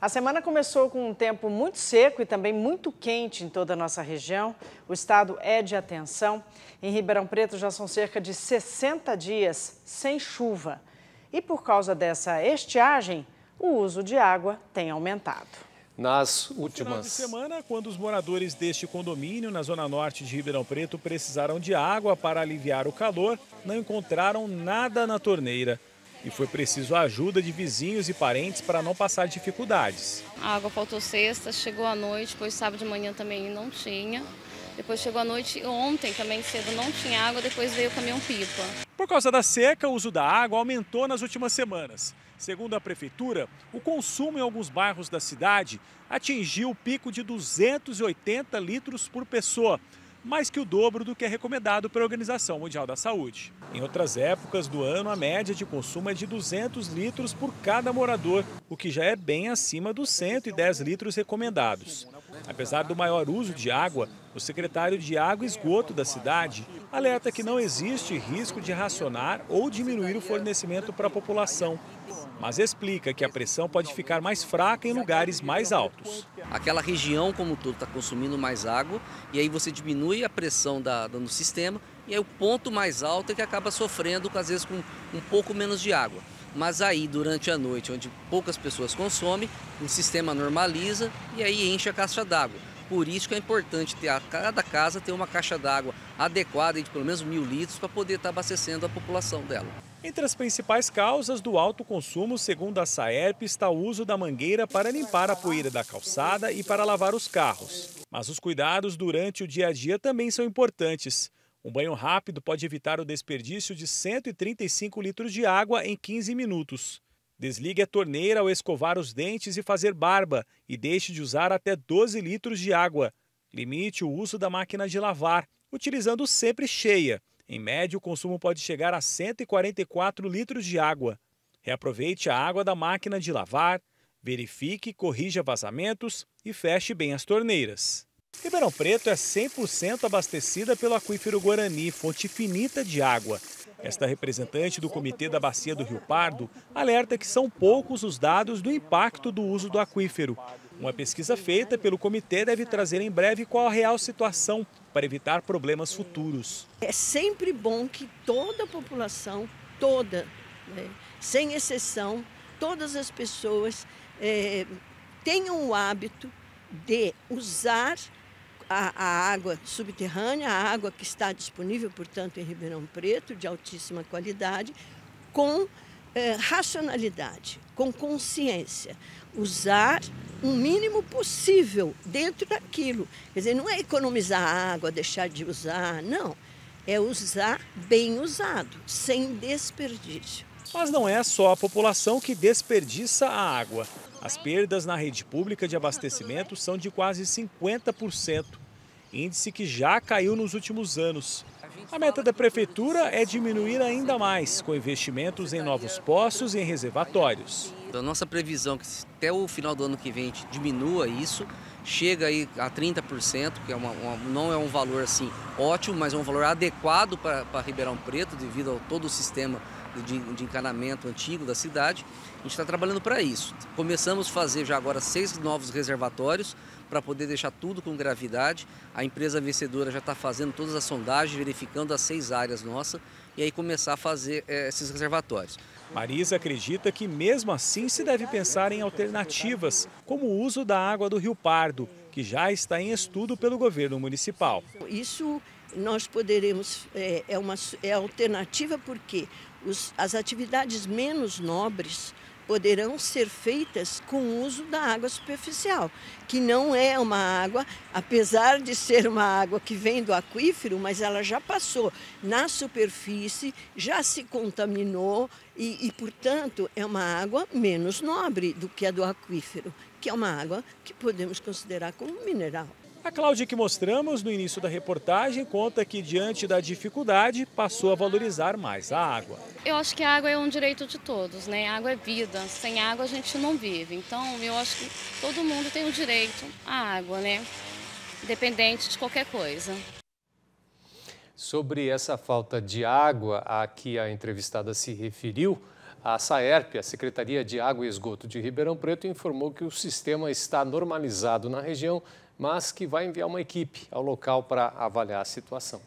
A semana começou com um tempo muito seco e também muito quente em toda a nossa região. O estado é de atenção. Em Ribeirão Preto já são cerca de 60 dias sem chuva. E por causa dessa estiagem, o uso de água tem aumentado. Nas No final de últimas... semana, quando os moradores deste condomínio, na zona norte de Ribeirão Preto, precisaram de água para aliviar o calor, não encontraram nada na torneira. E foi preciso a ajuda de vizinhos e parentes para não passar dificuldades. A água faltou sexta, chegou à noite, depois sábado de manhã também não tinha. Depois chegou à noite, ontem também cedo não tinha água, depois veio o caminhão-pipa. Por causa da seca, o uso da água aumentou nas últimas semanas. Segundo a prefeitura, o consumo em alguns bairros da cidade atingiu o pico de 280 litros por pessoa, mais que o dobro do que é recomendado pela Organização Mundial da Saúde. Em outras épocas do ano, a média de consumo é de 200 litros por cada morador, o que já é bem acima dos 110 litros recomendados. Apesar do maior uso de água, o secretário de Água e Esgoto da cidade alerta que não existe risco de racionar ou diminuir o fornecimento para a população, mas explica que a pressão pode ficar mais fraca em lugares mais altos. Aquela região como um todo está consumindo mais água e aí você diminui a pressão no sistema e aí o ponto mais alto é que acaba sofrendo, às vezes, com um pouco menos de água. Mas aí, durante a noite, onde poucas pessoas consomem, o sistema normaliza e aí enche a caixa d'água. Por isso que é importante ter cada casa ter uma caixa d'água adequada de pelo menos 1.000 litros para poder estar abastecendo a população dela. Entre as principais causas do alto consumo, segundo a Saerp, está o uso da mangueira para limpar a poeira da calçada e para lavar os carros. Mas os cuidados durante o dia a dia também são importantes. Um banho rápido pode evitar o desperdício de 135 litros de água em 15 minutos. Desligue a torneira ao escovar os dentes e fazer barba e deixe de usar até 12 litros de água. Limite o uso da máquina de lavar, utilizando sempre cheia. Em média, o consumo pode chegar a 144 litros de água. Reaproveite a água da máquina de lavar, verifique, corrija vazamentos e feche bem as torneiras. Ribeirão Preto é 100% abastecida pelo aquífero Guarani, fonte finita de água. Esta representante do Comitê da Bacia do Rio Pardo alerta que são poucos os dados do impacto do uso do aquífero. Uma pesquisa feita pelo comitê deve trazer em breve qual a real situação para evitar problemas futuros. É sempre bom que toda a população, toda, sem exceção, todas as pessoas tenham o hábito de usar a água subterrânea, a água que está disponível, portanto, em Ribeirão Preto, de altíssima qualidade, com racionalidade, com consciência. Usar o mínimo possível dentro daquilo. Quer dizer, não é economizar água, deixar de usar, não. É usar bem usado, sem desperdício. Mas não é só a população que desperdiça a água. As perdas na rede pública de abastecimento são de quase 50%, índice que já caiu nos últimos anos. A meta da prefeitura é diminuir ainda mais, com investimentos em novos poços e em reservatórios. A nossa previsão é que até o final do ano que vem a gente diminua isso, chega aí a 30%, que não é um valor assim ótimo, mas é um valor adequado para Ribeirão Preto, devido a todo o sistema de encanamento antigo da cidade. A gente está trabalhando para isso. Começamos a fazer já agora 6 novos reservatórios para poder deixar tudo com gravidade. A empresa vencedora já está fazendo todas as sondagens, verificando as 6 áreas nossas e aí começar a fazer esses reservatórios. Marisa acredita que mesmo assim se deve pensar em alternativas, como o uso da água do Rio Pardo, que já está em estudo pelo governo municipal. Isso nós poderemos, é alternativa porque as atividades menos nobres poderão ser feitas com o uso da água superficial, que não é uma água, apesar de ser uma água que vem do aquífero, mas ela já passou na superfície, já se contaminou e portanto, é uma água menos nobre do que a do aquífero, que é uma água que podemos considerar como mineral. A Cláudia que mostramos no início da reportagem conta que, diante da dificuldade, passou a valorizar mais a água. Eu acho que a água é um direito de todos, né? A água é vida, sem água a gente não vive. Então, eu acho que todo mundo tem o direito à água, né? Independente de qualquer coisa. Sobre essa falta de água a que a entrevistada se referiu, A Saerp, a Secretaria de Água e Esgoto de Ribeirão Preto, informou que o sistema está normalizado na região, mas que vai enviar uma equipe ao local para avaliar a situação.